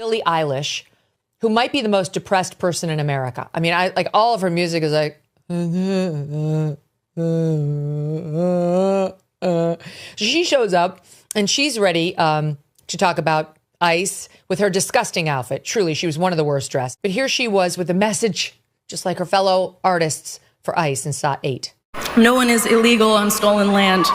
Billie Eilish, who might be the most depressed person in America. I mean, I like all of her music is like. She shows up and she's ready to talk about ICE with her disgusting outfit. Truly, she was one of the worst dressed. But here she was with a message, just like her fellow artists for ICE in SOT 8. No one is illegal on stolen land.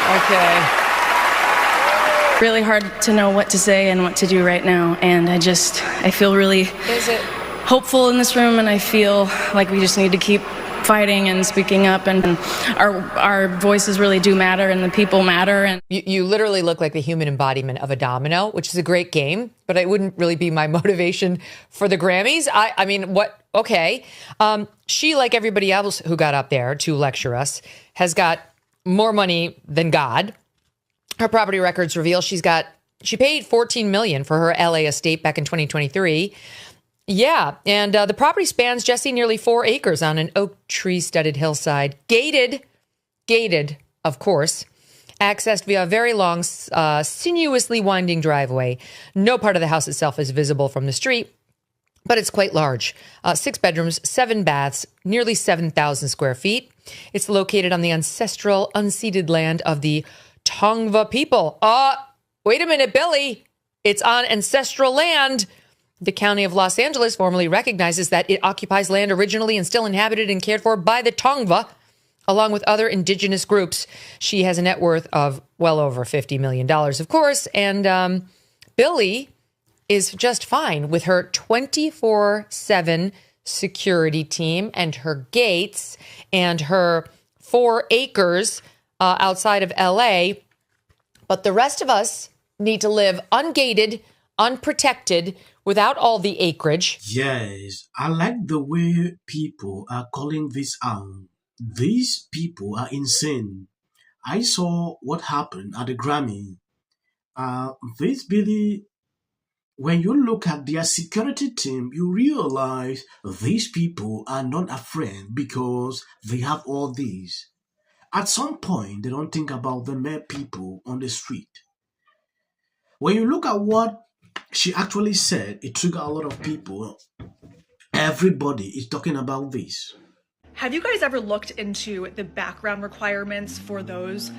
Okay. Really hard to know what to say and what to do right now. And I feel really hopeful in this room, and I feel like we just need to keep fighting and speaking up, and our voices really do matter, and the people matter. And you literally look like the human embodiment of a domino, which is a great game, but it wouldn't really be my motivation for the Grammys. I mean, what? Okay. She, like everybody else who got up there to lecture us, has got more money than God. Her property records reveal she paid $14 million for her LA estate back in 2023. Yeah, and the property spans, Jesse, nearly 4 acres on an oak tree-studded hillside, gated, of course, accessed via a very long, sinuously winding driveway. No part of the house itself is visible from the street, but it's quite large. 6 bedrooms, 7 baths, nearly 7,000 square feet. It's located on the ancestral, unceded land of the Tongva people. Wait a minute, Billy. It's on ancestral land. The County of Los Angeles formally recognizes that it occupies land originally and still inhabited and cared for by the Tongva, along with other indigenous groups. She has a net worth of well over $50 million, of course. And Billie is just fine with her 24/7 security team and her gates and her 4 acres outside of LA. But the rest of us need to live ungated, unprotected, without all the acreage. Yes, I like the way people are calling this out. These people are insane. I saw what happened at the Grammy. This Billy, when you look at their security team, you realize these people are not afraid because they have all these. At some point, they don't think about the mere people on the street. When you look at what she actually said, it triggered a lot of people. Everybody is talking about this. Have you guys ever looked into the background requirements for those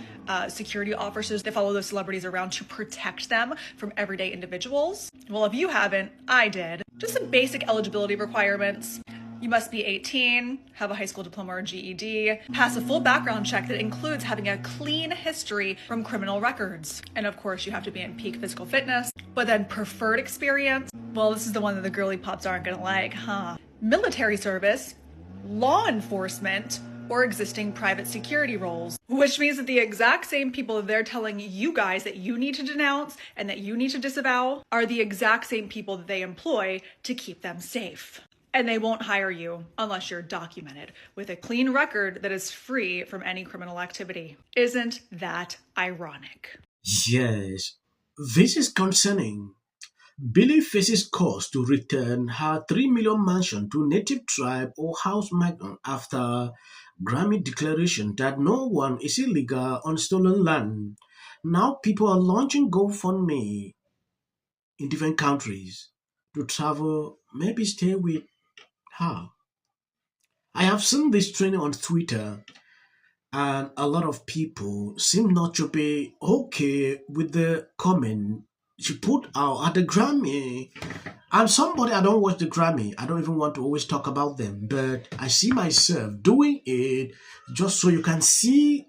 security officers that follow those celebrities around to protect them from everyday individuals? Well, if you haven't, I did. Just some basic eligibility requirements. You must be 18, have a high school diploma or GED, pass a full background check that includes having a clean history from criminal records. And of course, you have to be in peak physical fitness. But then preferred experience, well, this is the one that the girly pops aren't gonna like, huh? Military service, law enforcement, or existing private security roles. Which means that the exact same people that they're telling you guys that you need to denounce and that you need to disavow are the exact same people that they employ to keep them safe. And they won't hire you unless you're documented with a clean record that is free from any criminal activity. Isn't that ironic? Yes, this is concerning. Billie faces calls to return her $3 million mansion to native tribe or house migrant after Grammy declaration that no one is illegal on stolen land. Now people are launching GoFundMe in different countries to travel, maybe stay with her. I have seen this trending on Twitter, and a lot of people seem not to be okay with the comment she put out at the Grammy. I'm somebody, I don't watch the Grammy. I don't even want to always talk about them, but I see myself doing it just so you can see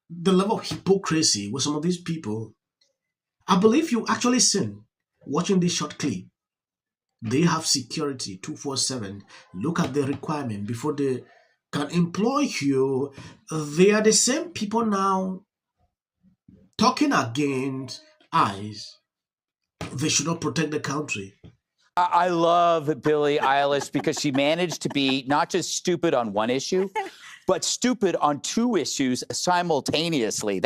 the level of hypocrisy with some of these people. I believe you actually seen watching this short clip. They have security 24/7. Look at the requirement before they can employ you. They are the same people now talking against ICE. They should not protect the country. I love Billie Eilish because she managed to be not just stupid on one issue, but stupid on 2 issues simultaneously.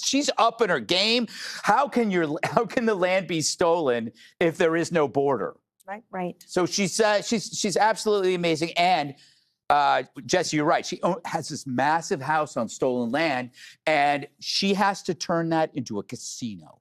She's up in her game. How can the land be stolen if there is no border? Right. So she's absolutely amazing. And Jesse, you're right. She has this massive house on stolen land, and she has to turn that into a casino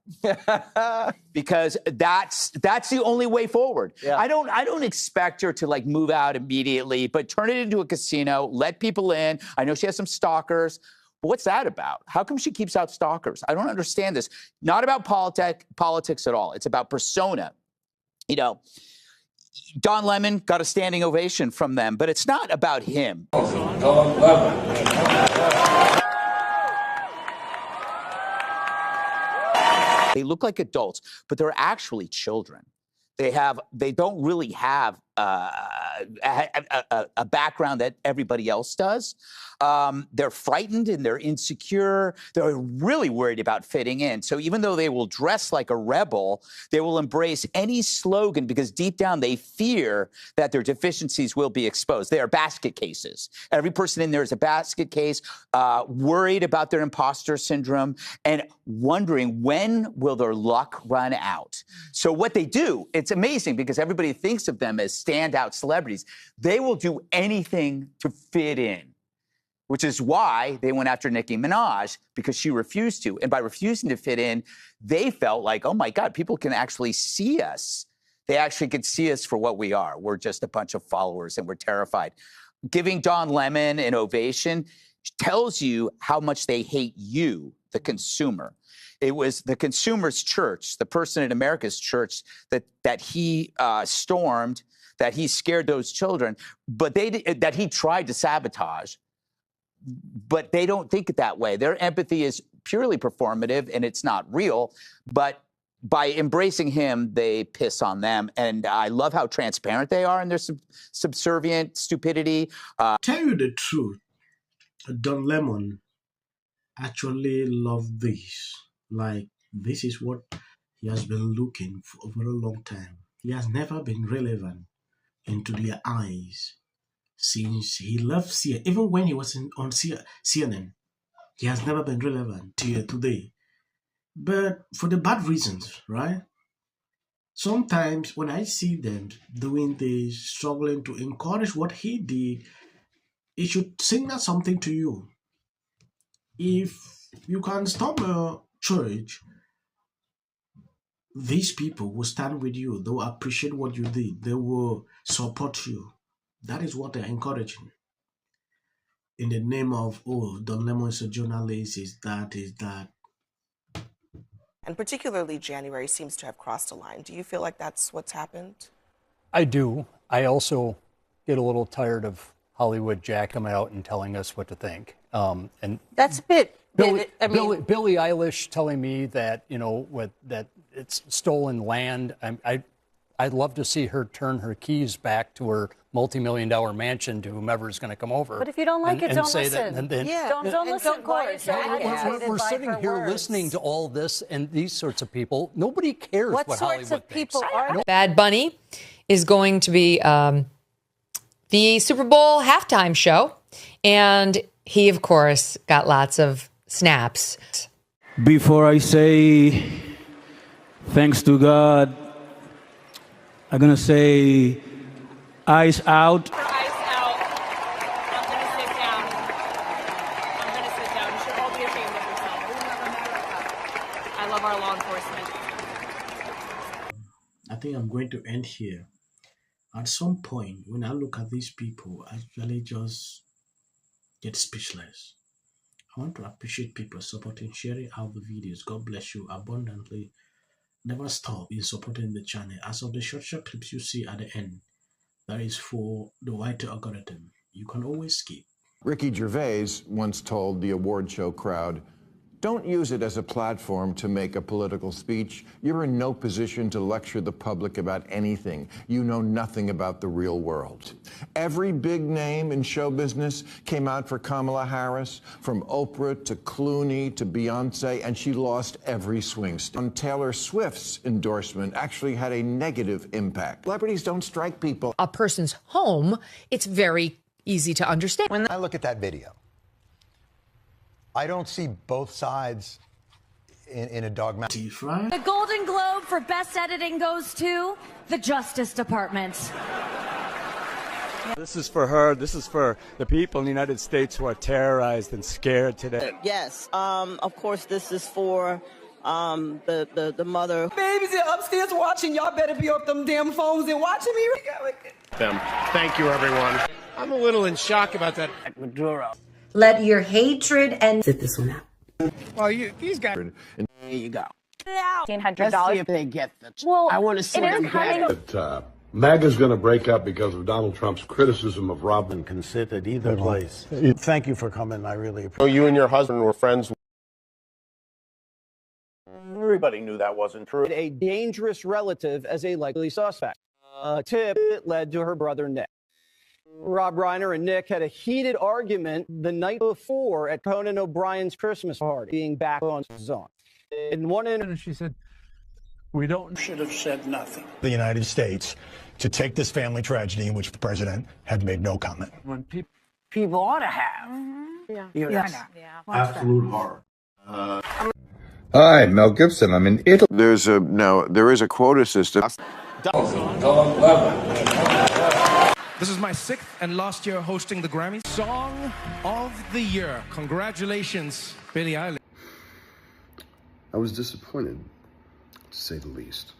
because that's the only way forward. Yeah. I don't expect her to like move out immediately, but turn it into a casino, let people in. I know she has some stalkers. But what's that about? How come she keeps out stalkers? I don't understand this. Not about politics at all. It's about persona. You know, Don Lemon got a standing ovation from them, but it's not about him. Don Lemon. They look like adults, but they're actually children. They don't really have a background that everybody else does. They're frightened and they're insecure. They're really worried about fitting in. So even though they will dress like a rebel, they will embrace any slogan because deep down they fear that their deficiencies will be exposed. They are basket cases. Every person in there is a basket case, worried about their imposter syndrome and wondering when will their luck run out. So what they do, it's amazing because everybody thinks of them as standout celebrities. They will do anything to fit in, which is why they went after Nicki Minaj, because she refused to. And by refusing to fit in, they felt like, oh my God, people can actually see us. They actually could see us for what we are. We're just a bunch of followers and we're terrified. Giving Don Lemon an ovation tells you how much they hate you, the consumer. It was the consumer's church, the person in America's church that he stormed, that he scared those children, but that he tried to sabotage. But they don't think it that way. Their empathy is purely performative and it's not real. But by embracing him, they piss on them. And I love how transparent they are in their subservient stupidity. Tell you the truth, Don Lemon actually loved this. Like, this is what he has been looking for a very long time. He has never been relevant into their eyes since he left CNN. Even when he was on CNN, he has never been relevant till today. But for the bad reasons, right? Sometimes when I see them doing this, struggling to encourage what he did, it should signal something to you. If you can stop a church, these people will stand with you. They will appreciate what you did. They will support you. That is what they're encouraging. In the name of, oh, Don Lemon is a journalist, is that. And particularly January seems to have crossed a line. Do you feel like that's what's happened? I do. I also get a little tired of Hollywood jacking out and telling us what to think. And that's a bit. Billie Eilish telling me that, you know, that it's stolen land. I'd love to see her turn her keys back to her multi-million-dollar mansion to whomever is going to come over. But if you don't like it, don't listen. Don't listen. We're sitting here listening to all this and these sorts of people. Nobody cares what Hollywood sorts of people are. Bad Bunny is going to be the Super Bowl halftime show, and he, of course, got lots of snaps. Before I say thanks to God, I'm going to say eyes out. Eyes out. I'm going to sit down. You should all be ashamed of yourselves. We love America. I love our law enforcement. I think I'm going to end here. At some point, when I look at these people, I really just get speechless. I want to appreciate people supporting, sharing out the videos. God bless you abundantly. Never stop in supporting the channel. As of the short clips you see at the end, that is for the white algorithm. You can always skip. Ricky Gervais once told the award show crowd, "Don't use it as a platform to make a political speech. You're in no position to lecture the public about anything. You know nothing about the real world." Every big name in show business came out for Kamala Harris, from Oprah to Clooney to Beyonce, and she lost every swing state. Taylor Swift's endorsement actually had a negative impact. Celebrities don't strike people. A person's home, it's very easy to understand. When I look at that video, I don't see both sides in a dogmatic. The Golden Globe for Best Editing goes to the Justice Department. This is for her. This is for the people in the United States who are terrorized and scared today. Yes. Of course, this is for the mother. Babies are upstairs watching. Y'all better be off them damn phones and watching me. Thank you, everyone. I'm a little in shock about that. Maduro. Let your hatred and sit this one out. Well, these guys. Here you go. $1,500. Let's see if they get the. Well, I want to see them get it. MAGA's going to break up because of Donald Trump's criticism of Robin. Can sit at either place. Thank you for coming. I really appreciate it. You and your husband were friends. Everybody knew that wasn't true. A dangerous relative as a likely suspect. A tip that led to her brother Nick. Rob Reiner and Nick had a heated argument the night before at Conan O'Brien's Christmas party, being back on zone. In one incident, she said, We should have said nothing. The United States to take this family tragedy in which the president had made no comment. When people ought to have. Yeah. Yes. Absolute horror. Hi, Mel Gibson. I'm in Italy. There is a quota system. This is my 6th and last year hosting the Grammys. Song of the Year. Congratulations, Billie Eilish. I was disappointed, to say the least.